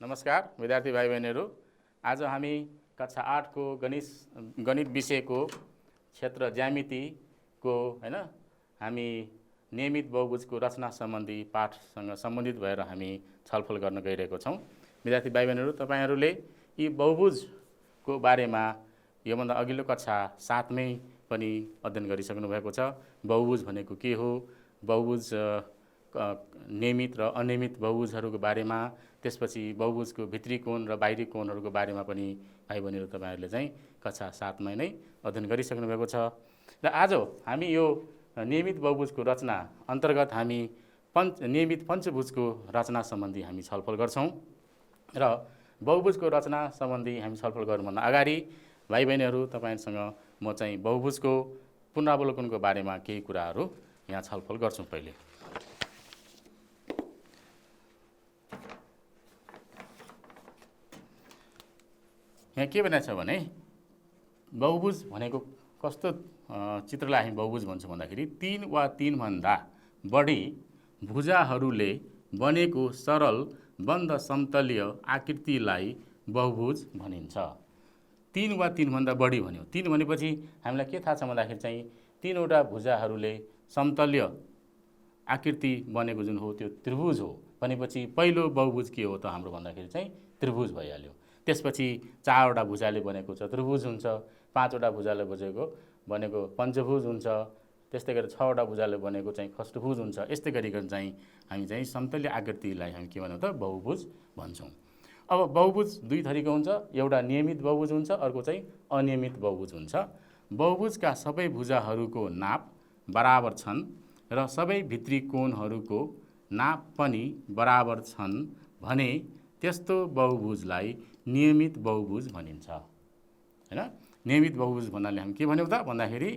नमस्कार विद्यार्थी भाइ बहिनीहरू। आज हामी कक्षा 8 को गणित विषयको क्षेत्र ज्यामितिको हामी नियमित बहुभुजको रचना सम्बन्धी पाठसँग सम्बन्धित भएर हामी छलफल गर्न गइरहेको छौँ। विद्यार्थी भाइ बहिनीहरू, तपाईहरूले यी बहुभुजको बारेमा योभन्दा अघिल्लो कक्षा 7 मै पनि अध्ययन गरिसक्नु भएको छ। बहुभुज भनेको के हो, बहुभुज नियमित र अनियमित बहुभुजहरूको बारेमा, त्यसपछि बहुभुजको भित्री कोण र बाहिरी कोणहरूको बारेमा पनि भाइ बहिनीहरू तपाईहरूले चाहिँ कक्षा 7 मा नै अध्ययन गरिसक्नु भएको छ। र आज हामी यो नियमित बहुभुजको रचना अन्तर्गत हामी नियमित पञ्चभुजको रचना सम्बन्धी हामी छलफल गर्छौँ। र बहुभुजको रचना सम्बन्धी हामी छलफल गर्नुभन्दा अगाडि भाइ बहिनीहरू, तपाईहरुसँग म चाहिँ बहुभुजको पुनरावलोकनको बारेमा केही कुराहरू यहाँ छलफल गर्छौँ। पहिले यहाँ के भनेको छ भने बहुभुज भनेको कस्तो चित्रलाई हामी बहुभुज भन्छौँ भन्दाखेरि 3 वा 3 भन्दा बढी भुजाहरूले बनेको सरल बन्द समतलीय आकृतिलाई बहुभुज भनिन्छ। 3 वा 3 भन्दा बढी भन्यो। 3 भनेपछि हामीलाई के थाहा छ भन्दाखेरि चाहिँ 3 वटा भुजाहरूले समतलीय आकृति बनेको जुन हो त्यो त्रिभुज हो भनेपछि पहिलो बहुभुज के हो त हाम्रो भन्दाखेरि चाहिँ त्रिभुज भइहाल्यो। त्यसपछि 4 वटा भुजाले बनेको चतुर्भुज हुन्छ, 5 वटा भुजाले बनेको पञ्चभुज हुन्छ, त्यस्तै गरी 6 वटा भुजाले बनेको चाहिँ खष्टभुज हुन्छ। यस्तै गरिकन चाहिँ हामी चाहिँ समतलीय आकृतिलाई हामी के भन्छौँ त बहुभुज भन्छौँ। अब बहुभुज दुई थरीको हुन्छ, एउटा नियमित बहुभुज हुन्छ, अर्को चाहिँ अनियमित बहुभुज हुन्छ। बहुभुजका सबै भुजाहरूको नाप बराबर छन् र सबै भित्री कोणहरूको नाप पनि बराबर छन् भने त्यस्तो बहुभुजलाई नियमित बहुभुज भनिन्छ। हैन, नियमित बहुभुज भन्नाले हामी के भन्यौँ त भन्दाखेरि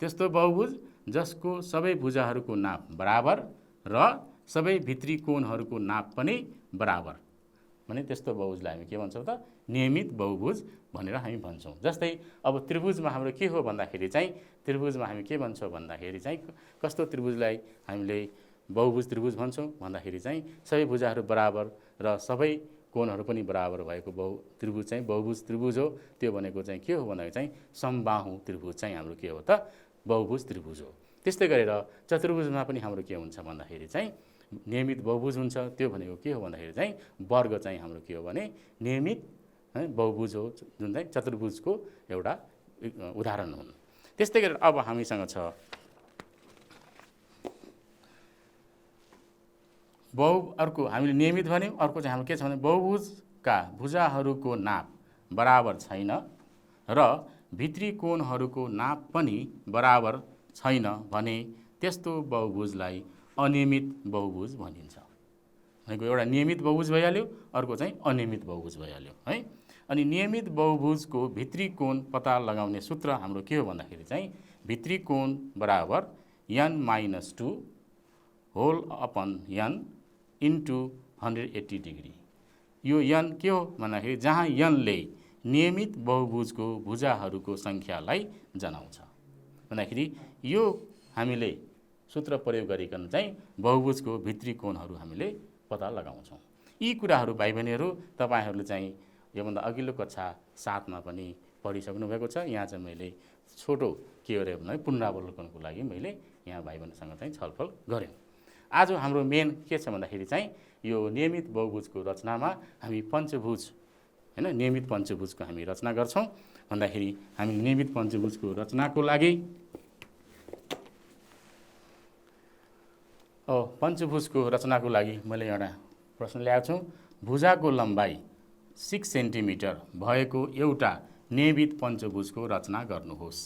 त्यस्तो बहुभुज जसको सबै भुजाहरूको नाप बराबर र सबै भित्री कोणहरूको नाप पनि बराबर भने त्यस्तो बहुभुजलाई हामी के भन्छौँ त नियमित बहुभुज भनेर हामी भन्छौँ। जस्तै अब त्रिभुजमा हाम्रो के हो भन्दाखेरि चाहिँ त्रिभुजमा हामी के भन्छौँ भन्दाखेरि चाहिँ कस्तो त्रिभुजलाई हामीले बहुभुज त्रिभुज भन्छौँ भन्दाखेरि चाहिँ सबै भुजाहरू बराबर र सबै कोणहरू पनि बराबर भएको त्रिभुज चाहिँ बहुभुज त्रिभुज हो। त्यो भनेको चाहिँ के हो भन्दाखेरि चाहिँ समबाहु त्रिभुज चाहिँ हाम्रो के हो त बहुभुज त्रिभुज हो। त्यस्तै गरेर चतुर्भुजमा पनि हाम्रो के हुन्छ भन्दाखेरि चाहिँ नियमित बहुभुज हुन्छ। त्यो भनेको के हो भन्दाखेरि चाहिँ वर्ग चाहिँ हाम्रो के हो भने नियमित बहुभुज हो, जुन चाहिँ चतुर्भुजको एउटा उदाहरण हुन्। त्यस्तै गरेर अब हामीसँग छ अर्को हामीले नियमित भन्यौँ, अर्को चाहिँ हाम्रो के छ भने बहुभुजका भुजाहरूको नाप बराबर छैन र भित्री कोणहरूको नाप पनि बराबर छैन भने त्यस्तो बहुभुजलाई अनियमित बहुभुज भनिन्छ। भनेको एउटा नियमित बहुभुज भइहाल्यो, अर्को चाहिँ अनियमित बहुभुज भइहाल्यो है। अनि नियमित बहुभुजको भित्री कोण पत्ता लगाउने सूत्र हाम्रो के हो भन्दाखेरि चाहिँ भित्री कोण बराबर n-2 whole upon n into 180 degree. यो n के हो भन्दाखेरि जहाँ n ले नियमित बहुभुजको भुजाहरूको सङ्ख्यालाई जनाउँछ भन्दाखेरि यो हामीले सूत्र प्रयोग गरिकन चाहिँ बहुभुजको भित्री कोणहरू हामीले पत्ता लगाउँछौँ। यी कुराहरू भाइ बहिनीहरू तपाईहरूले चाहिँ योभन्दा अघिल्लो कक्षा 7 मा पनि पढिसक्नु भएको छ। यहाँ चाहिँ मैले छोटो के गरे भने पुनरावलोकनको लागि मैले यहाँ भाइ बहिनीसँग चाहिँ छलफल गरेँ। आज हाम्रो मेन के छ भन्दाखेरि चाहिँ यो नियमित बहुभुजको रचनामा हामी पञ्चभुज नियमित पञ्चभुजको हामी रचना गर्छौँ। भन्दाखेरि हामी नियमित पञ्चभुजको रचनाको लागि पञ्चभुजको रचनाको लागि मैले एउटा प्रश्न ल्याएको छु। भुजाको लम्बाइ 6 सेन्टिमिटर भएको एउटा नियमित पञ्चभुजको रचना गर्नुहोस्।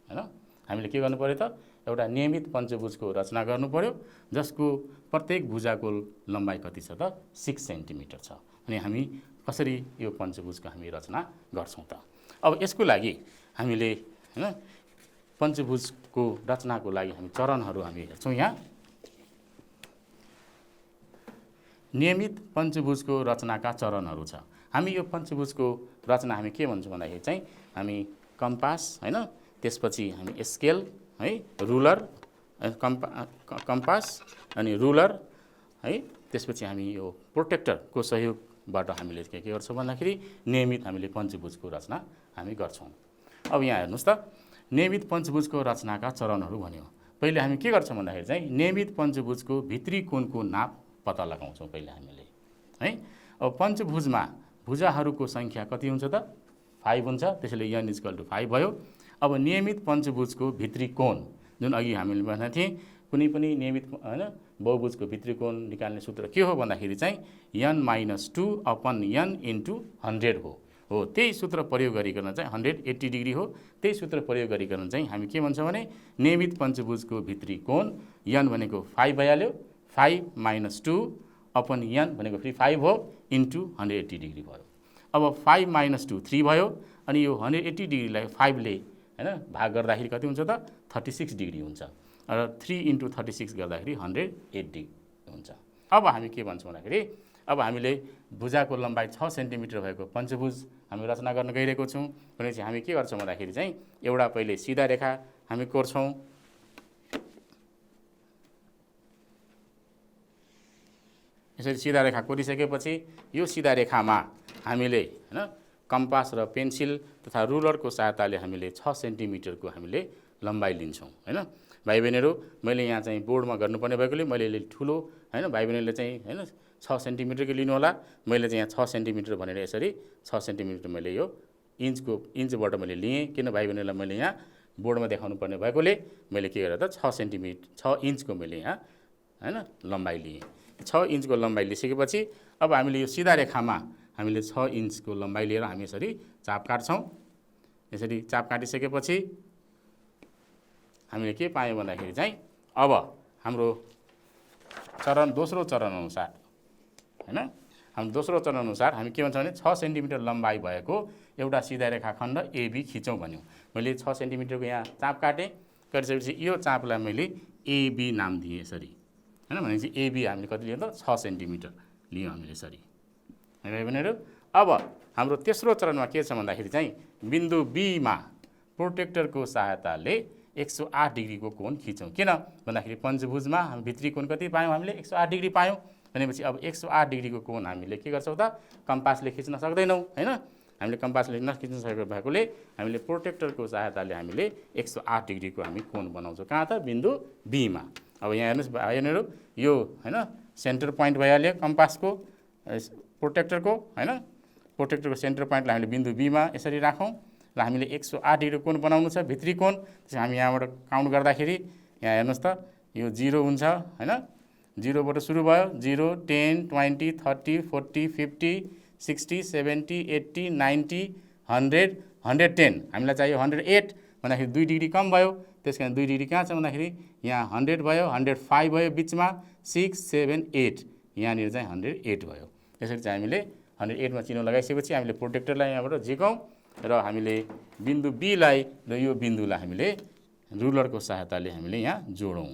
हैन, हामीले के गर्नु पर्यो त एउटा नियमित पञ्चभुजको रचना गर्नु पर्यो जसको प्रत्येक भुजाको लम्बाइ कति छ त 6 सेन्टिमिटर छ। अनि हामी कसरी यो पञ्चभुजको हामी रचना गर्छौँ त। अब यसको लागि हामीले पञ्चभुजको रचनाको लागि हामी चरणहरू हामी हेर्छौँ। यहाँ नियमित पञ्चभुजको रचनाका चरणहरू छ। हामी यो पञ्चभुजको रचना हामी के भन्छौँ भन्दाखेरि चाहिँ हामी कम्पास हैन, त्यसपछि हामी स्केल है, रुलर कम्पास अनि रुलर है, त्यसपछि हामी यो प्रोटेक्टरको सहयोग बाट हामीले के गर्छौँ भन्दाखेरि नियमित हामीले पञ्चभुजको रचना हामी गर्छौँ। अब यहाँ हेर्नुहोस् त, नियमित पञ्चभुजको रचनाका चरणहरू भन्यो। पहिले हामी के गर्छौँ भन्दाखेरि चाहिँ नियमित पञ्चभुजको भित्री कोणको नाप पत्ता लगाउँछौँ पहिले हामीले है। अब पञ्चभुजमा भुजाहरूको सङ्ख्या कति हुन्छ त? 5 हुन्छ, त्यसैले n = 5 भयो। अब नियमित पञ्चभुजको भित्री कोण जुन अघि हामीले भनेको थियौँ, कुनै पनि नियमित हैन बहुभुजको भित्री कोण निकाल्ने सूत्र के हो भन्दाखेरि चाहिँ n-2/n × 100 हो। त्यही सूत्र प्रयोग गरिकन चाहिँ 180 डिग्री हो। त्यही सूत्र प्रयोग गरिकन चाहिँ हामी के भन्छौँ भने नियमित पञ्चभुजको भित्री कोण n भनेको 5 भइहाल्यो, 5 - 2/n भनेको फेरि 5 हो इन्टु 180 डिग्री भयो। अब 5 - 2 3 भयो, अनि यो 180 डिग्रीलाई 5 ले हैन भाग गर्दाखेरि कति हुन्छ त? 36 डिग्री हुन्छ। र 3 × 36 गर्दाखेरि 108 डिग्री हुन्छ। अब हामी के भन्छौँ भन्दाखेरि अब हामीले भुजाको लम्बाइ 6 सेन्टिमिटर भएको पञ्चभुज हामी रचना गर्न गइरहेको छौँ। भनेपछि हामी के गर्छौँ भन्दाखेरि चाहिँ एउटा पहिले सिधा रेखा हामी कोर्छौँ। यसरी सिधा रेखा कोरिसकेपछि यो सिधा रेखामा हामीले हैन कम्पास र पेन्सिल तथा रुलरको सहायताले हामीले 6 सेन्टिमिटरको हामीले लम्बाइ लिन्छौँ हैन। भाइ बहिनीहरू, मैले यहाँ चाहिँ बोर्डमा गर्नुपर्ने भएकोले मैले ठुलो हैन, भाइ बहिनीले चाहिँ हैन 6 सेन्टिमिटरको लिनु होला। मैले चाहिँ यहाँ 6 सेन्टिमिटर भनेर यसरी 6 सेन्टिमिटर मैले यो इन्चबाट मैले लिएँ, किन भाइ बहिनीलाई मैले यहाँ बोर्डमा देखाउनु पर्ने भएकोले मैले के गरेँ त 6 इन्चको मैले यहाँ हैन लम्बाइ लिएँ। 6 इन्चको लम्बाइ लिइसकेपछि अब हामीले यो सिधा रेखामा हामीले 6 इन्चको लम्बाइ लिएर हामी यसरी चाप काट्छौँ। यसरी चाप काटिसकेपछि हामीले के पायौँ भन्दाखेरि चाहिँ अब हाम्रो दोस्रो चरण अनुसार हैन, हाम्रो दोस्रो चरण अनुसार हामी के भन्छौँ भने 6 सेन्टिमिटर लम्बाइ भएको एउटा सिधा रेखाखण्ड AB खिचौँ भन्यौँ। मैले 6 सेन्टिमिटरको यहाँ चाप काटेँ, काटिसकेपछि यो चापलाई मैले AB नाम दिएँ यसरी हैन। भनेपछि AB हामीले कति लियौँ त? 6 सेन्टिमिटर लियौँ हामीले यसरी है भाइ बहिनीहरू। अब हाम्रो तेस्रो चरणमा के छ भन्दाखेरि चाहिँ बिन्दु B मा प्रोटेक्टरको सहायताले 108 डिग्रीको कोण खिचौँ। किन भन्दाखेरि पञ्चभुजमा हामी भित्री कोण कति पायौँ? हामीले 108 डिग्री पायौँ। भनेपछि अब 108 डिग्रीको कोण हामीले के गर्छौँ त? कम्पासले खिच्न सक्दैनौँ हैन। हामीले कम्पासले नखिच्न सकेको भएकोले हामीले प्रोटेक्टरको सहायताले हामीले 108 डिग्रीको हामी कोण बनाउँछौँ। कहाँ त? बिन्दु B मा। अब यहाँ हेर्नुहोस् भाइहरू, यो हैन सेन्टर पोइन्ट भइहाल्यो कम्पासको प्रोटेक्टरको हैन। प्रोटेक्टरको सेन्टर पोइन्टलाई हामीले बिन्दु B मा यसरी राखौँ र हामीले 108 डिग्री कोण बनाउनु छ भित्री कोण। त्यसै हामी यहाँबाट काउन्ट गर्दाखेरि यहाँ हेर्नुहोस् त, यो 0 हुन्छ हैन। 0 बाट सुरु भयो, 0 10 20 30 40 50 60 70 80 90 100 110 हामीलाई चाहियो 108 भन्दाखेरि 2 डिग्री कम भयो। त्यस कारण 2 डिग्री कहाँ छ भन्दाखेरि यहाँ 100 भयो, 105 भयो, बिचमा 6 7 8 यहाँनिर चाहिँ 108 भयो। यसरी चाहिँ हामीले 108 मा चिन्ह लगाइसकेपछि हामीले प्रोटेक्टरलाई यहाँबाट झिकौँ र हामीले बिन्दु B लाई र यो बिन्दुलाई हामीले रुलरको सहायताले हामीले यहाँ जोडौँ।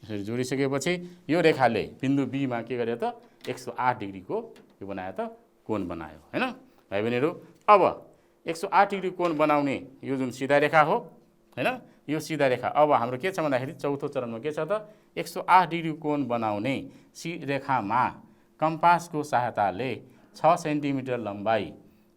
यसरी जोडिसकेपछि यो रेखाले बिन्दु B मा के गर्यो त? 108 डिग्रीको यो बनायो त कोण बनायो हैन भाइ बहिनीहरू। अब 108 डिग्री कोण बनाउने यो जुन सिधा रेखा हो हैन, यो सिधा रेखा अब हाम्रो के छ भन्दाखेरि चौथो चरणमा के छ त? 108 डिग्री कोण बनाउने रेखामा कम्पासको सहायताले 6 सेन्टिमिटर लम्बाइ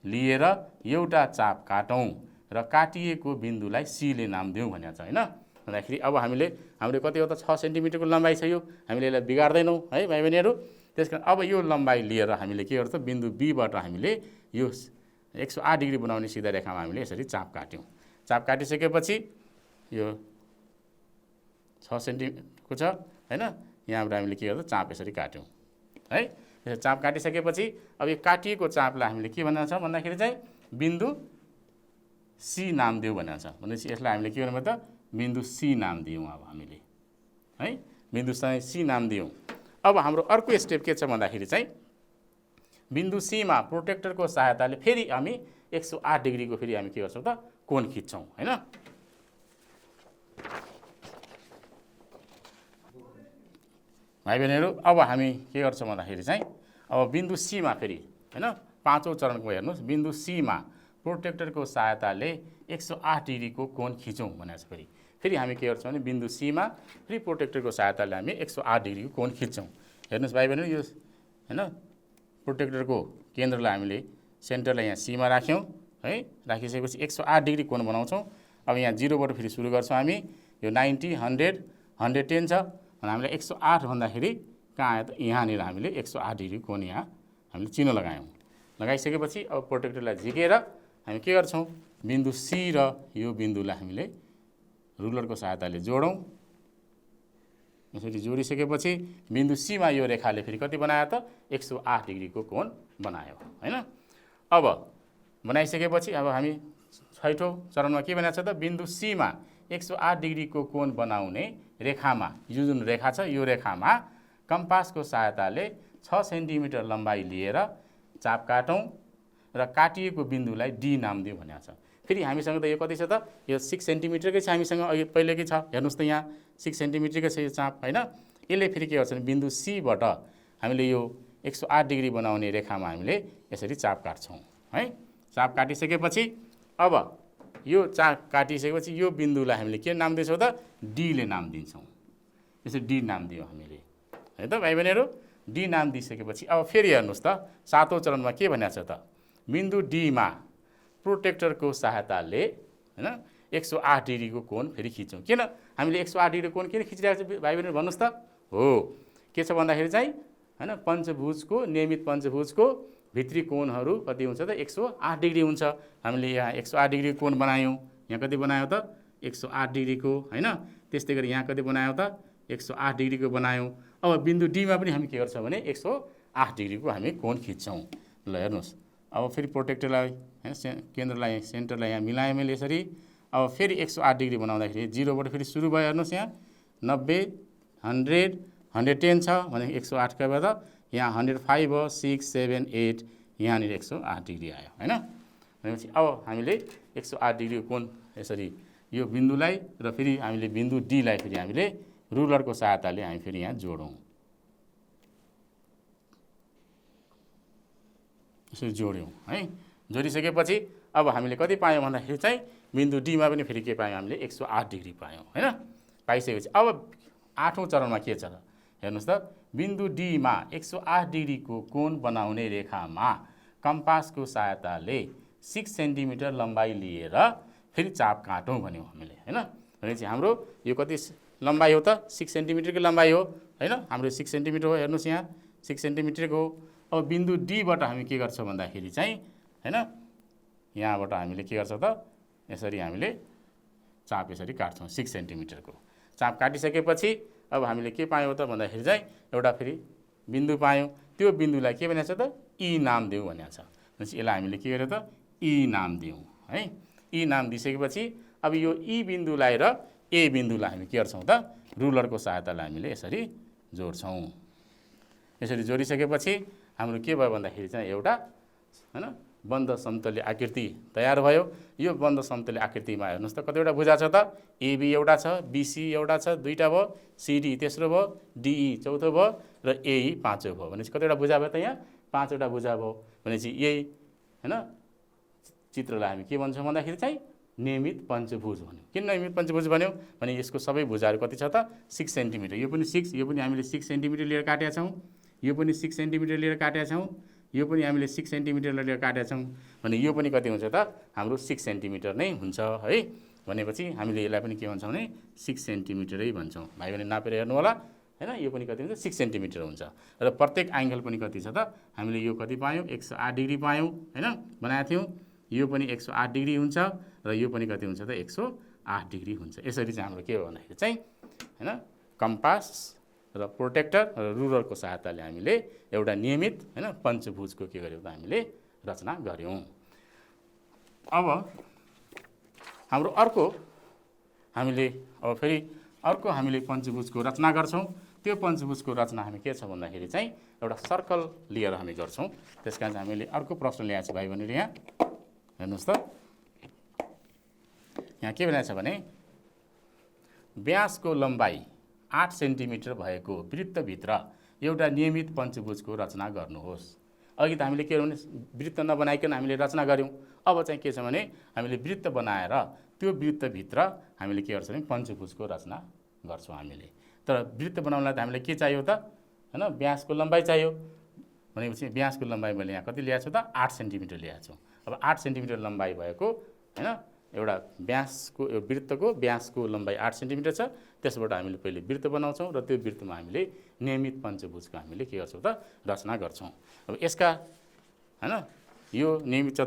लिएर एउटा चाप काटौँ र काटिएको बिन्दुलाई C ले नाम दिउँ भनेको छ हैन। भन्दाखेरि अब हाम्रो कति हो त? 6 सेन्टिमिटरको लम्बाइ छ यो, हामीले यसलाई बिगार्दैनौँ है भाइ बहिनीहरू। त्यसकारण अब यो लम्बाइ लिएर हामीले के गर्छौँ? बिन्दु B बाट हामीले यो 108 डिग्री बनाउने सिधा रेखामा हामीले यसरी चाप काट्यौँ। चाप काटिसकेपछि यो 6 सेन्टिमिटरको छ हैन। यहाँबाट हामीले के गर्छौँ? चाप यसरी काट्यौँ है। यसरी चाप काटिसकेपछि अब यो काटिएको चापलाई हामीले के भनेको छ भन्दाखेरि चाहिँ बिन्दु C नाम दिउँ भनेको छ। भनेपछि यसलाई हामीले के गर्नु त? बिन्दु C नाम दियौँ अब हामीले है, बिन्दु C नाम दियौँ। अब हाम्रो अर्को स्टेप के छ भन्दाखेरि चाहिँ बिन्दु C मा प्रोटेक्टरको सहायताले फेरि हामी 108 डिग्रीको फेरि हामी के गर्छौँ त? कोण खिच्छौँ हैन। भाइ बहिनीहरू, अब हामी के गर्छौँ भन्दाखेरि चाहिँ अब बिन्दु C मा फेरि हैन पाँचौँ चरणको हेर्नुहोस्, बिन्दु C मा प्रोटेक्टरको सहायताले 108 डिग्रीको कोण खिचौँ भनेको छ। फेरि हामी के गर्छौँ भने बिन्दु C मा फेरि प्रोटेक्टरको सहायताले हामी 108 डिग्रीको कोण खिच्छौँ। हेर्नुहोस् भाइ बहिनी, यो हैन प्रोटेक्टरको केन्द्रलाई हामीले सेन्टरलाई यहाँ सीमा राख्यौँ है। राखिसकेपछि 108 डिग्री कोण बनाउँछौँ। अब यहाँ 0 बाट फेरि सुरु गर्छौँ हामी। यो 90, 100, 110 छ अनि हामीले 108 भन्दाखेरि कहाँ आयो त यहाँनिर हामीले 108 डिग्री कोण यहाँ हामीले चिन्ह लगायौँ। लगाइसकेपछि अब प्रोटेक्टरलाई झिकेर हामी के गर्छौँ, बिन्दु सी र यो बिन्दुलाई हामीले रुलरको सहायताले जोडौँ। यसरी जोडिसकेपछि बिन्दु सीमा यो रेखाले फेरि कति बनायो त 108 डिग्रीको कोण बनायो हैन। अब बनाइसकेपछि अब हामी छैठौँ चरणमा के बनाएको छ त बिन्दु सीमा 108 डिग्रीको कोण बनाउने रेखामा यो जुन रेखा छ यो रेखामा कम्पासको सहायताले 6 सेन्टिमिटर लम्बाइ लिएर चाप काटौँ र काटिएको बिन्दुलाई डी नाम दियो भनेको छ। फेरि हामीसँग त यो कति छ त यो 6 सेन्टिमिटरकै छ हामीसँग अघि पहिलेकै छ। हेर्नुहोस् त यहाँ 6 सेन्टिमिटरकै छ यो चाप हैन। यसले फेरि के गर्छ भने बिन्दु सीबाट हामीले यो 108 डिग्री बनाउने रेखामा हामीले यसरी चाप काट्छौँ है। चाप काटिसकेपछि अब यो चाप काटिसकेपछि यो बिन्दुलाई हामीले के नाम दिन्छौँ त डीले नाम दिन्छौँ। यसरी डी नाम दियो हामीले है त भाइ बहिनीहरू। डी नाम दिइसकेपछि अब फेरि हेर्नुहोस् त सातौँ चरणमा के भनेको छ त बिन्दु डीमा प्रोटेक्टरको सहायताले हैन 108 डिग्रीको कोण फेरि खिच्छौँ। किन हामीले 108 डिग्री कोण किन खिचिरहेको छ भाइ बहिनी भन्नुहोस् त। हो के छ भन्दाखेरि चाहिँ हैन पञ्चभुजको नियमित पञ्चभुजको भित्री कोणहरू कति हुन्छ त 108 डिग्री हुन्छ। हामीले यहाँ 108 डिग्री कोण बनायौँ। यहाँ कति बनायो त 108 डिग्रीको हैन। त्यस्तै गरी यहाँ कति बनायो त 108 डिग्रीको बनायौँ। अब बिन्दु डीमा पनि हामी के गर्छौँ भने 108 डिग्रीको हामी कोण खिच्छौँ। ल हेर्नुहोस् अब फेरि प्रोटेक्टरलाई हैन केन्द्रलाई सेन्टरलाई यहाँ मिलाएँ मैले यसरी। अब फेरि 108 डिग्री बनाउँदाखेरि 0 बाट फेरि सुरु भयो। हेर्नुहोस् यहाँ 90, 100, 110 छ भने 108 का बाद यहाँ 105 भयो, 6, 7, 8 यहाँनिर 108 डिग्री आयो हैन। भनेपछि अब हामीले 108 डिग्री कोण यसरी यो बिन्दुलाई र फेरि हामीले बिन्दु डीलाई फेरि हामीले रुलरको सहायताले हामी फेरि यहाँ जोडौँ। यसरी जोड्यौँ है। जोडिसकेपछि अब हामीले कति पायौँ भन्दाखेरि चाहिँ बिन्दु डीमा पनि फेरि के पायौँ हामीले 108 डिग्री पायौँ हैन। पाइसकेपछि अब आठौँ चरणमा के छ त हेर्नुहोस् त बिन्दु डीमा 108 डिग्रीको कोण बनाउने रेखामा कम्पासको सहायताले 6 सेन्टिमिटर लम्बाइ लिएर फेरि चाप काटौँ भन्यौँ हामीले हैन। भनेपछि हाम्रो यो कति लम्बाइ हो त 6 सेन्टिमिटरको लम्बाइ हो हैन। हाम्रो 6 सेन्टिमिटर हो हेर्नुहोस् यहाँ 6 सेन्टिमिटरको। अब बिन्दु डीबाट हामी के गर्छौँ भन्दाखेरि चाहिँ हैन यहाँबाट हामीले के गर्छौँ त यसरी हामीले चाप यसरी काट्छौँ 6 सेन्टिमिटरको। चाप काटिसकेपछि अब हामीले के पायौँ त भन्दाखेरि चाहिँ एउटा फेरि बिन्दु पायौँ। त्यो बिन्दुलाई के भनेको छ त ई नाम दिउँ भनेको छ। भनेपछि यसलाई हामीले के गर्यो त ई नाम दिउँ है। ई नाम दिइसकेपछि अब यो ई बिन्दुलाई र ए बिन्दुलाई हामी के गर्छौँ त रुलरको सहायताले हामीले यसरी जोड्छौँ। यसरी जोडिसकेपछि हाम्रो के भयो भन्दाखेरि चाहिँ एउटा हैन बन्द समतली आकृति तयार भयो। यो बन्द समतली आकृतिमा हेर्नुहोस् त कतिवटा भुजा छ त एबी एउटा छ, बीसी एउटा छ, दुईटा भयो, सीडी तेस्रो भयो, डीई चौथो भयो र एई पाँचौँ भयो। भनेपछि कतिवटा भुजा भयो त यहाँ 5वटा भुजा भयो। भनेपछि यही हैन चित्रलाई हामी के भन्छौँ भन्दाखेरि चाहिँ नियमित पञ्चभुज भन्यौँ। किन नियमित पञ्चभुज भन्यौँ भने यसको सबै भुजाहरू कति छ त 6 सेन्टिमिटर। यो पनि 6, यो पनि हामीले 6 सेन्टिमिटर लिएर काटेका छौँ। यो पनि 6 सेन्टिमिटर लिएर काटेका छौँ। यो पनि हामीले 6 सेन्टिमिटर लिएर काटेका छौँ भने यो पनि कति हुन्छ त हाम्रो 6 सेन्टिमिटर नै हुन्छ है। भनेपछि हामीले यसलाई पनि के भन्छौँ भने 6 सेन्टिमिटरै भन्छौँ। भाइ बहिनी नापेर हेर्नु होला हैन। यो पनि कति हुन्छ 6 सेन्टिमिटर हुन्छ र प्रत्येक एङ्गल पनि कति छ त हामीले यो कति पायौँ 108 डिग्री पायौँ हैन बनाएको थियौँ। यो पनि 108 डिग्री हुन्छ र यो पनि कति हुन्छ त 108 डिग्री हुन्छ। यसरी चाहिँ हाम्रो के हो भन्दाखेरि चाहिँ हैन कम्पास र प्रोटेक्टर र रुलरको सहायताले हामीले एउटा नियमित हैन पञ्चभुजको के गर्यौँ त हामीले रचना गर्यौँ। अब हाम्रो अर्को हामीले अब फेरि अर्को हामीले पञ्चभुजको रचना गर्छौँ। त्यो पञ्चभुजको रचना हामी के छ भन्दाखेरि चाहिँ एउटा सर्कल लिएर हामी गर्छौँ। त्यसकारण चाहिँ हामीले अर्को प्रश्न ल्याएको छ भाइ बहिनीहरू यहाँ हेर्नुहोस् त। यहाँ के भनेको छ भने व्यासको लम्बाइ 8 सेन्टिमिटर भएको वृत्तभित्र एउटा नियमित पञ्चभुजको रचना गर्नुहोस्। अघि त हामीले के भने वृत्त नबनाइकन हामीले रचना गऱ्यौँ। अब चाहिँ के छ भने हामीले वृत्त बनाएर त्यो वृत्तभित्र हामीले के गर्छौँ भने पञ्चभुजको रचना गर्छौँ हामीले। तर वृत्त बनाउनलाई त हामीलाई के चाहियो त हैन व्यासको लम्बाइ चाहियो। भनेपछि व्यासको लम्बाइ मैले यहाँ कति ल्याएको छु त 8 सेन्टिमिटर ल्याएको छु। अब 8 सेन्टिमिटर लम्बाइ भएको हैन एउटा व्यासको वृत्तको व्यासको लम्बाइ 8 सेन्टिमिटर छ। त्यसबाट हामीले पहिले वृत्त बनाउँछौँ र त्यो वृत्तमा हामीले नियमित पञ्चभुजको हामीले के गर्छौँ त रचना गर्छौँ। अब यसका हैन यो नियमित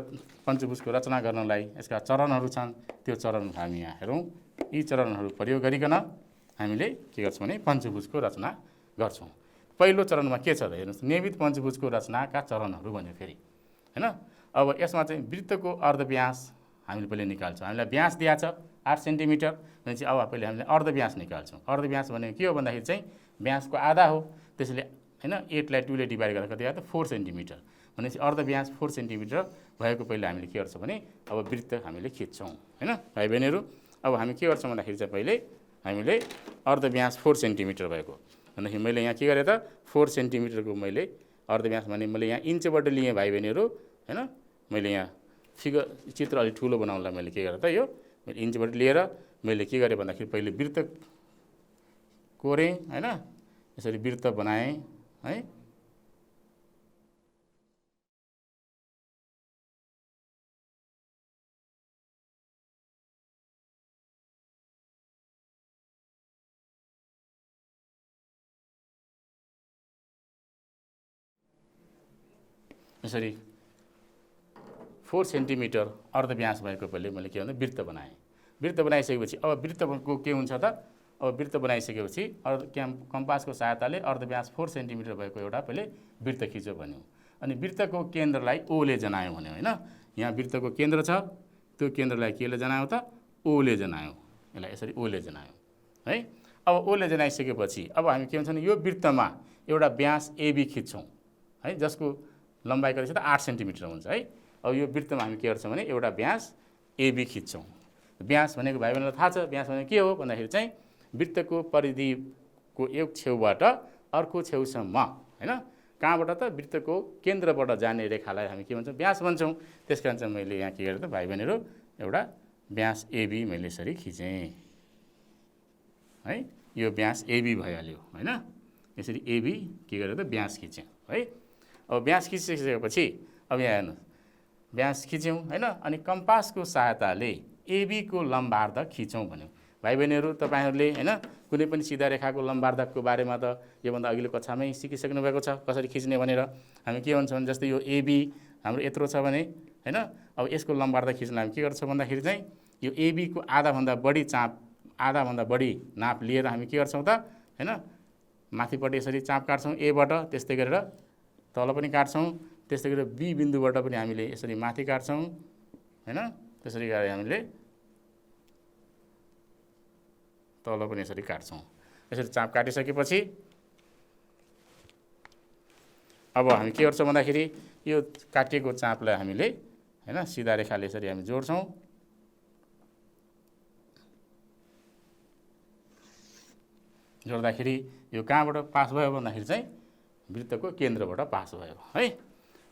पञ्चभुजको रचना गर्नलाई यसका चरणहरू छन्। त्यो चरणहरू हामी यहाँ हेरौँ। यी चरणहरू प्रयोग गरिकन हामीले के गर्छौँ भने पञ्चभुजको रचना गर्छौँ। पहिलो चरणमा के छ त हेर्नुहोस्, नियमित पञ्चभुजको रचनाका चरणहरू भन्यो फेरि हैन। अब यसमा चाहिँ वृत्तको अर्धव्यास हामीले पहिले निकाल्छौँ। हामीलाई व्यास दिएको छ 8 सेन्टिमिटर भनेपछि अब पहिले हामीले अर्धव्यास निकाल्छौँ। अर्धव्यास भनेको के हो भन्दाखेरि चाहिँ व्यासको आधा हो। त्यसैले हैन 8 लाई 2 ले डिभाइड गर्दा कति आयो त 4 सेन्टिमिटर भनेपछि अर्धव्यास 4 सेन्टिमिटर भएको पहिले हामीले के गर्छौँ भने अब वृत्त हामीले खिच्छौँ हैन भाइ बहिनीहरू। अब हामी के गर्छौँ भन्दाखेरि चाहिँ पहिले हामीले अर्धव्यास 4 सेन्टिमिटर भएको भन्दाखेरि मैले यहाँ के गरेँ त 4 सेन्टिमिटरको मैले अर्धव्यास भने मैले यहाँ इन्चबाट लिएँ भाइ बहिनीहरू हैन। मैले यहाँ फिगर चित्र अलिक ठुलो बनाउनलाई मैले के गरेँ त यो इन्चबाट लिएर मैले के गरेँ भन्दाखेरि पहिले वृत्त कोरेँ हैन। यसरी वृत्त बनाएँ है। यसरी 4 सेन्टिमिटर अर्धव्यास भएको पहिले मैले के भन्दा वृत्त बनाएँ। वृत्त बनाइसकेपछि अब वृत्तको के हुन्छ त अब वृत्त बनाइसकेपछि कम्पासको सहायताले अर्धव्यास 4 सेन्टिमिटर भएको एउटा पहिले वृत्त खिच्यो भन्यो। अनि वृत्तको केन्द्रलाई ओले जनायो भन्यो हैन। यहाँ वृत्तको केन्द्र छ, त्यो केन्द्रलाई केले जनायो त ओले जनायो। यसलाई यसरी ओले जनायो है। अब ओले जनाइसकेपछि अब हामी के भन्छ भने यो वृत्तमा एउटा व्यास एबी खिच्छौँ है, जसको लम्बाइ कति छ त 8 सेन्टिमिटर हुन्छ है। अब यो वृत्तमा हामी के गर्छौँ भने एउटा व्यास एबी खिच्छौँ। व्यास भनेको भाइ बहिनीलाई थाहा छ व्यास भनेको के हो भन्दाखेरि चाहिँ वृत्तको परिधिको एक छेउबाट अर्को छेउसम्म हैन। कहाँबाट त वृत्तको केन्द्रबाट जाने रेखालाई हामी के भन्छौँ व्यास भन्छौँ। त्यसकारण चाहिँ मैले यहाँ के गरेँ त भाइ बहिनीहरू एउटा व्यास एबी मैले यसरी खिचेँ है। यो व्यास एबी भइहाल्यो हैन। यसरी एबी के गरेँ त व्यास खिचेँ है। अब व्यास खिचिसकेपछि अब यहाँ हेर्नुहोस् व्यास खिच्यौँ हैन। अनि कम्पासको सहायताले एबीको लम्बार्ध खिचौँ भन्यो। भाइ बहिनीहरू तपाईँहरूले हैन कुनै पनि सिधा रेखाको लम्बार्धको बारेमा त योभन्दा अघिल्लो कक्षामै सिकिसक्नु भएको छ कसरी खिच्ने भनेर। हामी के भन्छौँ भने जस्तै यो एबी हाम्रो यत्रो छ भने हैन। अब यसको लम्बार्ध खिच्न हामी के गर्छौँ भन्दाखेरि चाहिँ यो एबीको आधाभन्दा बढी नाप लिएर हामी के गर्छौँ त हैन माथिपट्टि यसरी चाप काट्छौँ एबाट, त्यस्तै गरेर तल पनि काट्छौँ, त्यस्तै गरेर बी बिन्दुबाट पनि हामीले यसरी माथि काट्छौँ हैन। त्यसरी गरेर हामीले तल पनि यसरी काट्छौँ। यसरी चाप काटिसकेपछि अब हामी के गर्छौँ भन्दाखेरि यो काटिएको चापलाई हामीले हैन सिधा रेखाले यसरी हामी जोड्छौँ। जोड्दाखेरि यो कहाँबाट पास भयो भन्दाखेरि चाहिँ वृत्तको केन्द्रबाट पास भयो है।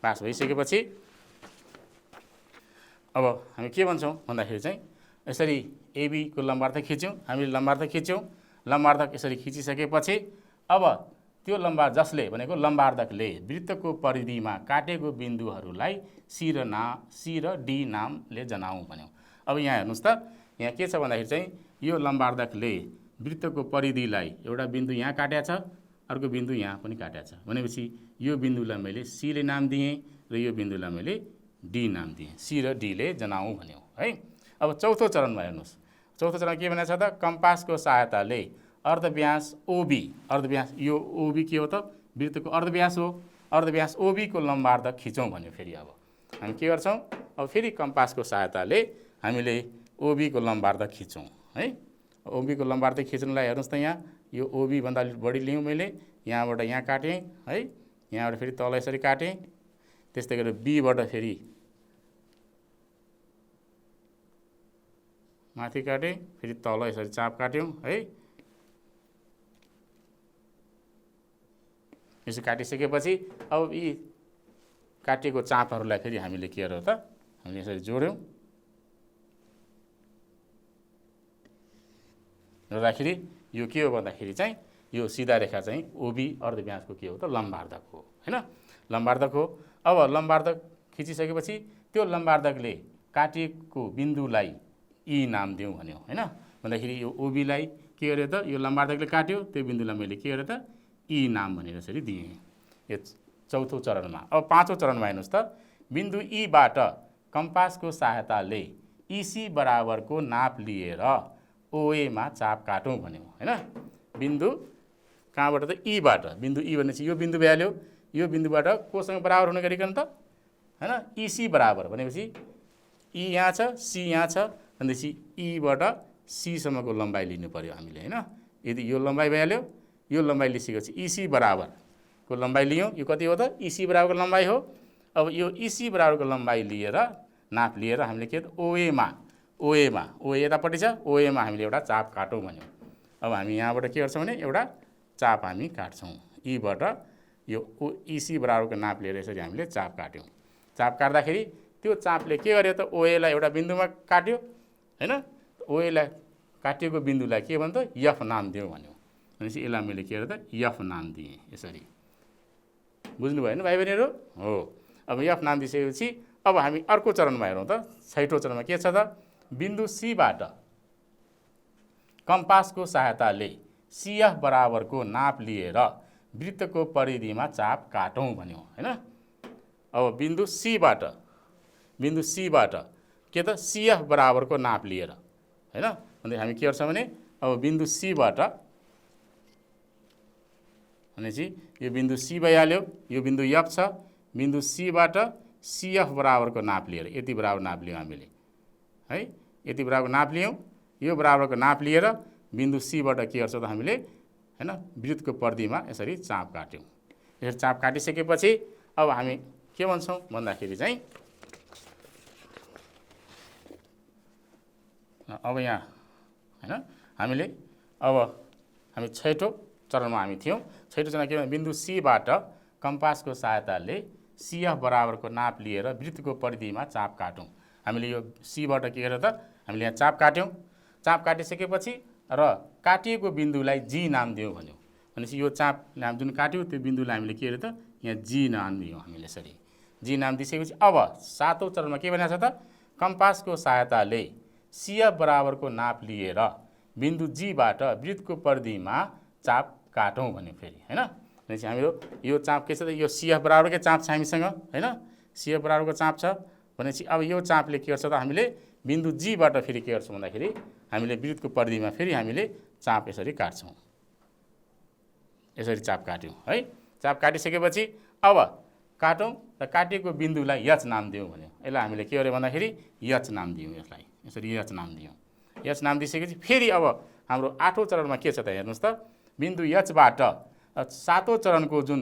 पास भइसकेपछि अब हामी के भन्छौँ भन्दाखेरि चाहिँ यसरी एबीको लम्बार्ध खिच्यौँ। हामीले लम्बार्ध खिच्यौँ। लम्बार्ध यसरी खिचिसकेपछि अब त्यो जसले भनेको लम्बार्धकले वृत्तको परिधिमा काटेको बिन्दुहरूलाई सी र डी नामले जनाऊँ भन्यो। अब यहाँ हेर्नुहोस् त यहाँ के छ भन्दाखेरि चाहिँ यो लम्बार्धकले वृत्तको परिधिलाई एउटा बिन्दु यहाँ काटेको छ, अर्को बिन्दु यहाँ पनि काटेको छ भनेपछि यो बिन्दुलाई मैले सीले नाम दिएँ र यो बिन्दुलाई मैले डी नाम दिएँ। सी र डीले जनाऊँ भन्यो है। अब चौथो चरणमा हेर्नुहोस्। चौथो चरण के भनेको छ त कम्पासको सहायताले अर्धव्यास ओबी, अर्धव्यास यो ओबी के हो त वृत्तको अर्धव्यास हो। अर्धव्यास ओबीको लम्बार्ध खिचौँ भन्यो। फेरि अब हामी के गर्छौँ अब फेरि कम्पासको सहायताले हामीले ओबीको लम्बार्ध खिचौँ है। ओबीको लम्बार्ध खिच्नलाई हेर्नुहोस् त यहाँ यो ओबी भन्दा अलिक बढी लियौँ मैले, यहाँबाट यहाँ काटेँ है, यहाँबाट फेरि तल यसरी काटेँ, त्यस्तै गरेर बीबाट फेरि माथि काटेँ, फेरि तल यसरी चाप काट्यौँ है। यसो काटिसकेपछि अब यी काटिएको चापहरूलाई फेरि हामीले के गर्यौँ त हामीले यसरी जोड्यौँ। जोड्दाखेरि यो के हो भन्दाखेरि चाहिँ यो सिधा रेखा चाहिँ ओबी अर्धव्यासको के हो त लम्बार्धक हो हैन। लम्बार्धक हो। अब लम्बार्धक खिचिसकेपछि त्यो लम्बार्धकले काटिएको बिन्दुलाई ई नाम दिउँ भन्यो हैन। भन्दाखेरि यो ओबीलाई के गर्यो त, यो लम्बार्धकले काट्यो, त्यो बिन्दुलाई मैले के गरेँ त ई नाम भनेर यसरी दिएँ। यो चौथो चरणमा। अब पाँचौँ चरणमा हेर्नुहोस् त, बिन्दु ईबाट कम्पासको सहायताले इसी बराबरको नाप लिएर ओएमा चाप काटौँ भन्यो हैन। बिन्दु कहाँबाट त ईबाट, बिन्दु ई भनेपछि यो बिन्दु भइहाल्यो, यो बिन्दुबाट कोसँग बराबर हुने गरिकन त हैन, इसी बराबर भनेपछि ई यहाँ छ, सी यहाँ छ भनेपछि ईबाट सीसम्मको लम्बाइ लिनु पर्यो हामीले हैन। यदि यो लम्बाइ भइहाल्यो, यो लम्बाइ लिइसकेपछि इसी बराबरको लम्बाइ लियौँ। यो कति हो त, इसी बराबरको लम्बाइ हो। अब यो इसी बराबरको लम्बाइ लिएर नाप लिएर हामीले के ओएमा ओए यतापट्टि छ, ओएमा हामीले एउटा चाप काटौँ भन्यौँ। अब हामी यहाँबाट के गर्छौँ भने एउटा चाप हामी काट्छौँ। ईबाट यो इसी बराबरको नाप लिएर यसरी हामीले चाप काट्यौँ। चाप काट्दाखेरि त्यो चापले के गर्यो त, ओएलाई एउटा बिन्दुमा काट्यो हैन। ओएलाई काटिएको बिन्दुलाई के भन्छ त एफ नाम दिउँ भन्यो। भनेपछि यसलाई मैले के गरेँ त एफ नाम दिएँ यसरी। बुझ्नुभयो होइन भाइ बहिनीहरू? हो। अब एफ नाम दिइसकेपछि अब हामी अर्को चरणमा हेरौँ त। छैठौँ चरणमा के छ त, बिन्दु सीबाट कम्पासको सहायताले सीएफ बराबरको नाप लिएर वृत्तको परिधिमा चाप काटौँ भन्यो हैन। अब बिन्दु सीबाट के त सीएफ बराबरको नाप लिएर हैन। अनि हामी के गर्छौँ भने अब बिन्दु सीबाट भनेपछि यो बिन्दु सी भइहाल्यो, यो बिन्दु एफ छ, बिन्दु सीबाट सीएफ बराबरको नाप लिएर यति बराबर नाप लियौँ हामीले है। यति बराबर नाप लियौँ, यो बराबरको नाप लिएर बिन्दु सीबाट के गर्छौँ त हामीले हैन, वृत्तको परिधिमा यसरी चाप काट्यौँ। यसरी चाप काटिसकेपछि अब हामी के भन्छौँ भन्दाखेरि चाहिँ अब यहाँ हैन हामीले अब हामी छैठौँ चरणमा हामी थियौँ। छैठौँ चरण के भने बिन्दु सीबाट कम्पासको सहायताले सीएफ बराबरको नाप लिएर वृत्तको परिधिमा चाप काटौँ। हामीले यो सीबाट के गरेर त हामीले यहाँ चाप काट्यौँ। चाप काटिसकेपछि र काटिएको बिन्दुलाई जी नाम दियौँ भन्यौँ। भनेपछि यो चाप नाम जुन काट्यो त्यो बिन्दुलाई हामीले के गरेर त यहाँ जी नाम दियौँ हामीले यसरी। जी नाम दिइसकेपछि अब सातौँ चरणमा के भनेको छ त, कम्पासको सहायताले सीएफ बराबरको नाप लिएर बिन्दु जीबाट वृत्तको परिधिमा चाप काटौँ भन्यो फेरि हैन। भनेपछि हाम्रो यो चाप के छ त, यो सीएफ बराबरकै चाप छ हामीसँग हैन। सीएफ बराबरको चाप छ भनेपछि अब यो चापले के गर्छ त, हामीले बिन्दु जीबाट फेरि के गर्छौँ भन्दाखेरि हामीले वृत्तको परिधिमा फेरि हामीले चाप यसरी काट्छौँ। यसरी चाप काट्यौँ है। चाप काटिसकेपछि अब काटौँ र काटिएको बिन्दुलाई एच नाम दियौँ भन्यो। यसलाई हामीले के गर्यो भन्दाखेरि एच नाम दियौँ, यसलाई यसरी एच नाम दियौँ। एच नाम दिइसकेपछि फेरि अब हाम्रो आठौँ चरणमा के छ त हेर्नुहोस् त, बिन्दु एचबाट सातौँ चरणको जुन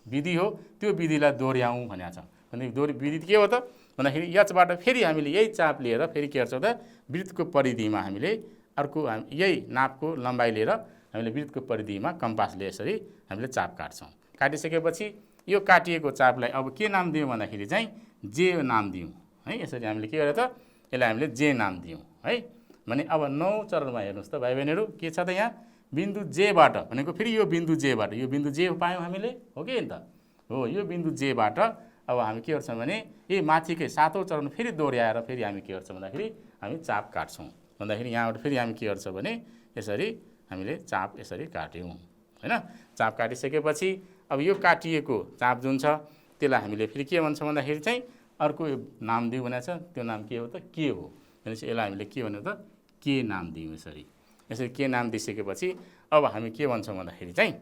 विधि हो त्यो विधिलाई दोहोऱ्याउँ भनेको छ। भने विधि के हो त भन्दाखेरि एचबाट फेरि हामीले यही चाप लिएर फेरि के गर्छौँ त वृत्तको परिधिमा हामीले अर्को यही नापको लम्बाइ लिएर हामीले वृत्तको परिधिमा कम्पासले यसरी हामीले चाप काट्छौँ। काटिसकेपछि यो काटिएको चापलाई अब के नाम दियौँ भन्दाखेरि चाहिँ जे नाम दियौँ है। यसरी हामीले के गर्यो त यसलाई हामीले जे नाम दियौँ है। भने अब 9औँ चरणमा हेर्नुहोस् त भाइ बहिनीहरू के छ त, यहाँ बिन्दु जेबाट भनेको फेरि यो बिन्दु जेबाट, यो बिन्दु जे पायौँ हामीले हो कि त हो। यो बिन्दु जेबाट अब हामी के गर्छौँ भने यही माथिकै सातौँ चरण फेरि दोहोऱ्याएर फेरि हामी के गर्छौँ भन्दाखेरि हामी चाप काट्छौँ। भन्दाखेरि यहाँबाट फेरि हामी के गर्छौँ भने यसरी हामीले चाप यसरी काट्यौँ हैन। चाप काटिसकेपछि अब यो काटिएको चाप जुन छ त्यसलाई हामीले फेरि के भन्छौँ भन्दाखेरि चाहिँ अर्को नाम दिउँ भनेको छ, त्यो नाम के हो त के हो। भनेपछि यसलाई हामीले के भन्यो त के नाम दियौँ यसरी। यसरी के नाम दिइसकेपछि अब हामी के भन्छौँ भन्दाखेरि चाहिँ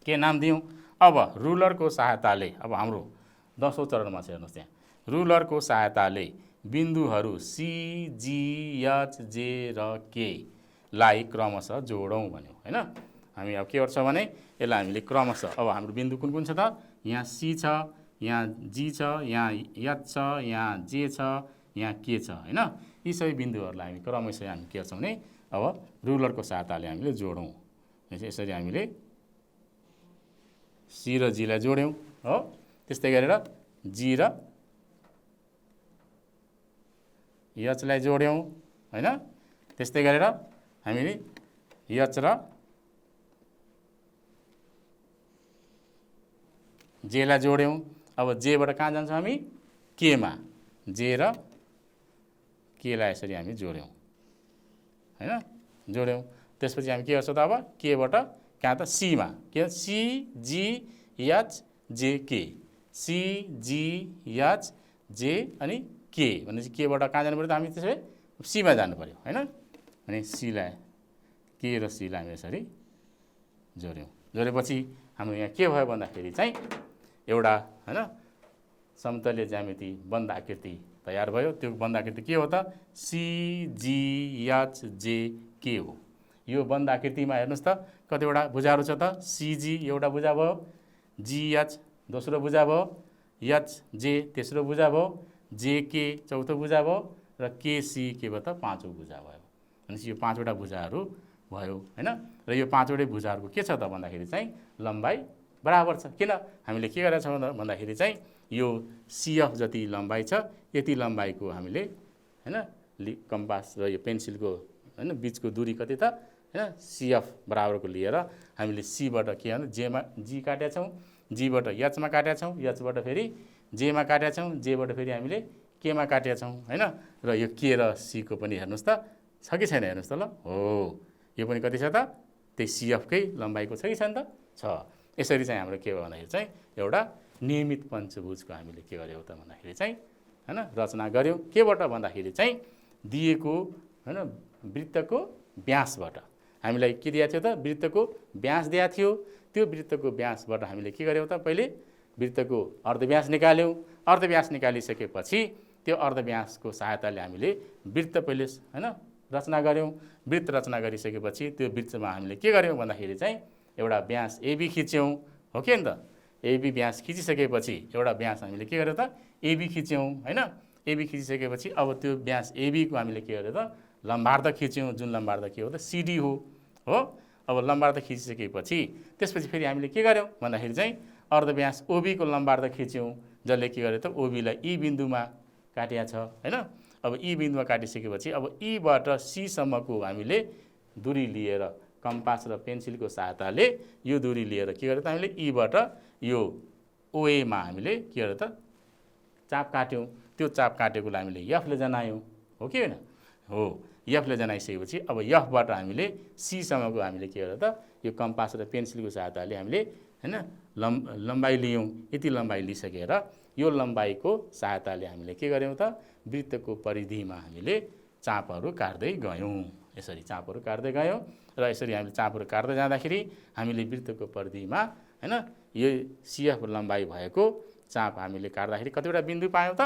के नाम दियौँ। अब रुलरको सहायताले अब हाम्रो 10औँ चरणमा छ हेर्नुहोस्, त्यहाँ रुलरको सहायताले बिन्दुहरू सी जी एच जे र के लाई क्रमशः जोडौँ भन्यो हैन। हामी अब के गर्छौँ भने यसलाई हामीले क्रमशः अब हाम्रो बिन्दु कुन कुन छ त, यहाँ सी छ, यहाँ जी छ, यहाँ एच छ, यहाँ जे छ, यहाँ के छ हैन। यी सबै बिन्दुहरूलाई हामी क्रमशः हामी के गर्छौँ भने अब रुलरको सहायताले हामीले जोडौँ। यसरी हामीले सी र जीलाई जोड्यौँ हो। त्यस्तै गरेर जी र एचलाई जोड्यौँ हैन। त्यस्तै गरेर हामीले एच र जेलाई जोड्यौँ। अब जेबाट कहाँ जान्छौँ हामी? केमा। जे र केलाई यसरी हामी जोड्यौँ हैन, जोड्यौँ। त्यसपछि हामी के गर्छौँ त? अब केबाट कहाँ त? सीमा। के सी जी एच जे के, सी जी एच जे अनि के भनेपछि केबाट कहाँ जानु पऱ्यो त? हामी त्यसै सीमा जानु पऱ्यो हैन। अनि सीलाई के र सीलाई हामी यसरी जोड्यौँ। जोडेपछि हाम्रो यहाँ के भयो भन्दाखेरि चाहिँ एउटा हैन समतलीय ज्यामिति बन्द आकृति तयार भयो। त्यो बन्द आकृति के हो त? CGHJK हो। यो बन्द आकृतिमा हेर्नुहोस् त कतिवटा भुजाहरू छ त? CG एउटा भुजा भयो, GH दोस्रो भुजा भयो, HJ तेस्रो भुजा भयो, JK चौथो भुजा भयो र KC के भयो त? पाँचौँ भुजा भयो। भनेपछि यो पाँचवटा भुजाहरू भयो हैन। र यो पाँचवटै भुजाहरूको के छ त भन्दाखेरि चाहिँ लम्बाइ बराबर छ। किन हामीले के गरेका छौँ भन्दाखेरि चाहिँ यो CF जति लम्बाइ छ यति लम्बाइको हामीले हैन कम्पास र यो पेन्सिलको हैन बिचको दूरी कति त हैन CF बराबरको लिएर हामीले सीबाट के भन्दा जेमा जी काटेका छौँ, जीबाट एचमा काटेका छौँ, एचबाट फेरि जेमा काटेका छौँ, जेबाट फेरि हामीले केमा काटेका छौँ हैन। र यो के र सीको पनि हेर्नुहोस् त छ कि छैन हेर्नुहोस् त ल। हो, यो पनि कति छ त? त्यही CFकै लम्बाइको छ कि छैन त? छ। यसरी चाहिँ हाम्रो के भयो भन्दाखेरि चाहिँ एउटा नियमित पञ्चभुजको हामीले के गर्यौँ त भन्दाखेरि चाहिँ हैन रचना गर्यौँ। केबाट भन्दाखेरि चाहिँ दिएको हैन वृत्तको व्यासबाट हामीलाई के दिएको थियो त? वृत्तको व्यास दिएको थियो। त्यो वृत्तको व्यासबाट हामीले के गर्यौँ त? पहिले वृत्तको अर्धव्यास निकाल्यौँ। अर्धव्यास निकालिसकेपछि त्यो अर्धव्यासको सहायताले हामीले वृत्त पहिले हैन रचना गर्यौँ। वृत्त रचना गरिसकेपछि त्यो वृत्तमा हामीले के गर्यौँ भन्दाखेरि चाहिँ एउटा व्यास AB खिच्यौँ। हो कि त? AB व्यास खिचिसकेपछि एउटा व्यास हामीले के गर्यौँ त? AB खिच्यौँ हैन। AB खिचिसकेपछि अब त्यो व्यास AB को हामीले के गर्यौँ त? लम्बार्ध खिच्यौँ। जुन लम्बार्ध के हो त? CD हो। अब लम्बार्ध खिचिसकेपछि त्यसपछि फेरि हामीले के गर्यौँ भन्दाखेरि चाहिँ अर्धव्यास OB को लम्बार्ध खिच्यौँ। जसले के गर्यो त? OB लाई E बिन्दुमा काटिया छ हैन। अब E बिन्दुमा काटिसकेपछि अब E बाट C सम्मको हामीले दूरी लिएर कम्पास र पेन्सिलको सहायताले यो दूरी लिएर के गर्यो त? हामीले E बाट यो OA मा हामीले के गर्यो त? चाप काट्यौँ। त्यो चाप काटेकोलाई हामीले F ले जनायौँ। हो कि हैन? हो, F ले जनाइसकेपछि अब F बाट हामीले C सम्मको हामीले के गर्यो त? यो कम्पास र पेन्सिलको सहायताले हामीले हैन लम्बाइ लियौँ। यति लम्बाइ लिइसकेर यो लम्बाइको सहायताले हामीले के गर्यौँ त? वृत्तको परिधिमा हामीले चापहरू काट्दै गयौँ। यसरी चापहरू काट्दै गयौँ र यसरी हामीले चापहरू काट्दै जाँदाखेरि हामीले वृत्तको परिधिमा हैन यो CF लम्बाइ भएको चाप हामीले काट्दाखेरि कतिवटा बिन्दु पायौँ त?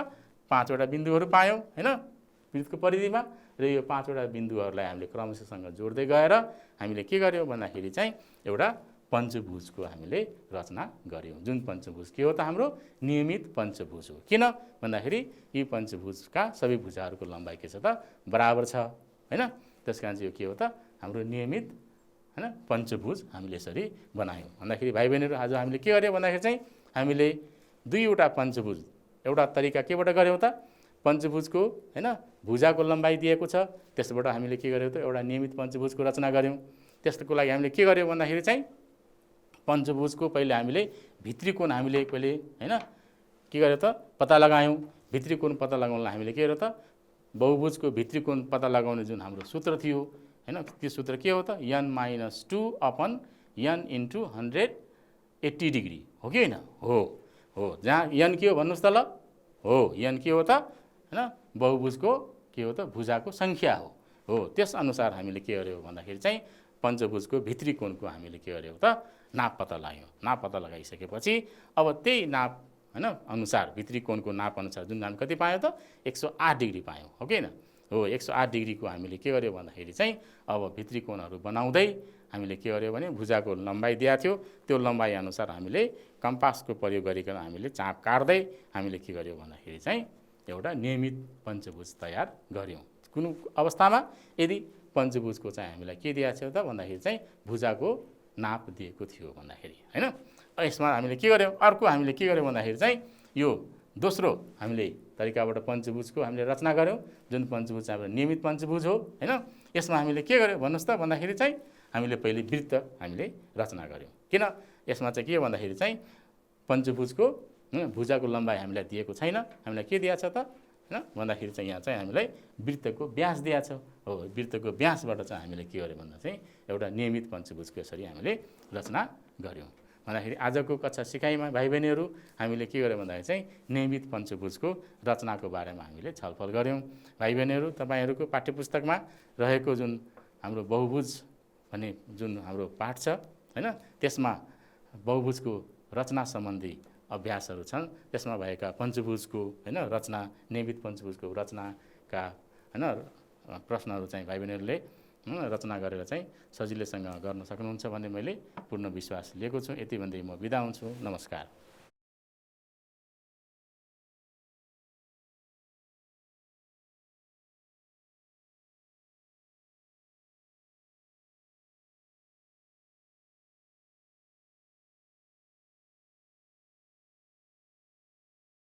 5 वटा बिन्दुहरू पायौँ हैन वृत्तको परिधिमा। र यो 5 वटा बिन्दुहरूलाई हामीले क्रमशःसँग जोड्दै गएर हामीले के गर्यौँ भन्दाखेरि चाहिँ एउटा पञ्चभुजको हामीले रचना गर्यौँ। जुन पञ्चभुज के हो त? हाम्रो नियमित पञ्चभुज हो। किन भन्दाखेरि यी पञ्चभुजका सबै भुजाहरूको लम्बाइ के छ त? बराबर छ हैन। त्यसकारण चाहिँ यो के हो त? हाम्रो नियमित हैन पञ्चभुज हामीले यसरी बनायौँ। भन्दाखेरि भाइ बहिनीहरू आज हामीले के गर्यौँ भन्दाखेरि चाहिँ हामीले दुईवटा पञ्चभुज एउटा तरिका केबाट गर्यौँ त? पञ्चभुजको हैन भुजाको लम्बाइ दिएको छ, त्यसबाट हामीले के गर्यौँ त? एउटा नियमित पञ्चभुजको रचना गर्यौँ। त्यसको लागि हामीले के गर्यौँ भन्दाखेरि चाहिँ पञ्चभुजको पहिले हामीले भित्री कोण हामीले पहिले हैन के गर्यौँ त? पत्ता लगायौँ। भित्री कोण पत्ता लगाउनलाई हामीले के गर्यौँ त? बहुभुजको भित्री कोण पत्ता लगाउने जुन हाम्रो सूत्र थियो हैन त्यो सूत्र के हो त? n-2 upon n into 180 degree हो कि हैन? हो, जहाँ n के हो भन्नुहोस् त ल? हो, n के हो त? हैन बहुभुजको के हो त? भुजाको सङ्ख्या हो। त्यस अनुसार हामीले के गर्यौँ भन्दाखेरि चाहिँ पञ्चभुजको भित्री कोणको हामीले के गर्यौँ त? नाप पत्ता लगायौँ। नाप पत्ता लगाइसकेपछि अब त्यही नाप हैन अनुसार भित्री कोणको नाप अनुसार जुन हामी कति पायौँ त? 108 डिग्री पायौँ। हो कि हैन? हो, 108 डिग्रीको हामीले के गर्यौँ भन्दाखेरि चाहिँ अब भित्री कोणहरू बनाउँदै हामीले के गर्यौँ भने भुजाको लम्बाइ दिएको थियो। त्यो लम्बाइ अनुसार हामीले कम्पासको प्रयोग गरिकन हामीले चाप काट्दै हामीले के गर्यौँ भन्दाखेरि चाहिँ एउटा नियमित पञ्चभुज तयार गर्यौँ। कुनै अवस्थामा यदि पञ्चभुजको चाहिँ हामीलाई के दिएको थियो त भन्दाखेरि चाहिँ भुजाको नाप दिएको थियो भन्दाखेरि हैन। यसमा हामीले के गर्यौँ? अर्को हामीले के गर्यौँ भन्दाखेरि चाहिँ यो दोस्रो हामीले तरिकाबाट पञ्चभुजको हामीले रचना गर्यौँ। जुन पञ्चभुज चाहिँ हाम्रो नियमित पञ्चभुज हो हैन। यसमा हामीले के गर्यौँ भन्नुहोस् त भन्दाखेरि चाहिँ हामीले पहिले वृत्त हामीले रचना गर्यौँ। किन यसमा चाहिँ के भन्दाखेरि चाहिँ पञ्चभुजको भुजाको लम्बाइ हामीलाई दिएको छैन। हामीलाई के दिएको छ त होइन भन्दाखेरि चाहिँ यहाँ चाहिँ हामीलाई वृत्तको व्यास दिएको छ। हो वृत्तको व्यासबाट चाहिँ हामीले के गर्यो भन्दा चाहिँ एउटा नियमित पञ्चभुजको यसरी हामीले रचना गऱ्यौँ। भन्दाखेरि आजको कक्षा सिकाइमा भाइ बहिनीहरू हामीले के गर्यौँ भन्दाखेरि चाहिँ नियमित पञ्चभुजको रचनाको बारेमा हामीले छलफल गऱ्यौँ। भाइ बहिनीहरू तपाईँहरूको पाठ्यपुस्तकमा रहेको जुन हाम्रो बहुभुज भन्ने जुन हाम्रो पाठ छ होइन त्यसमा बहुभुजको रचना सम्बन्धी अभ्यासहरू छन्। त्यसमा भएका पञ्चभुजको होइन रचना नियमित पञ्चभुजको रचनाका होइन प्रश्नहरू चाहिँ भाइ बहिनीहरूले रचना गरेर चाहिँ सजिलैसँग गर्न सक्नुहुन्छ भन्ने मैले पूर्ण विश्वास लिएको छु। यति भन्दै म बिदा हुन्छु। नमस्कार।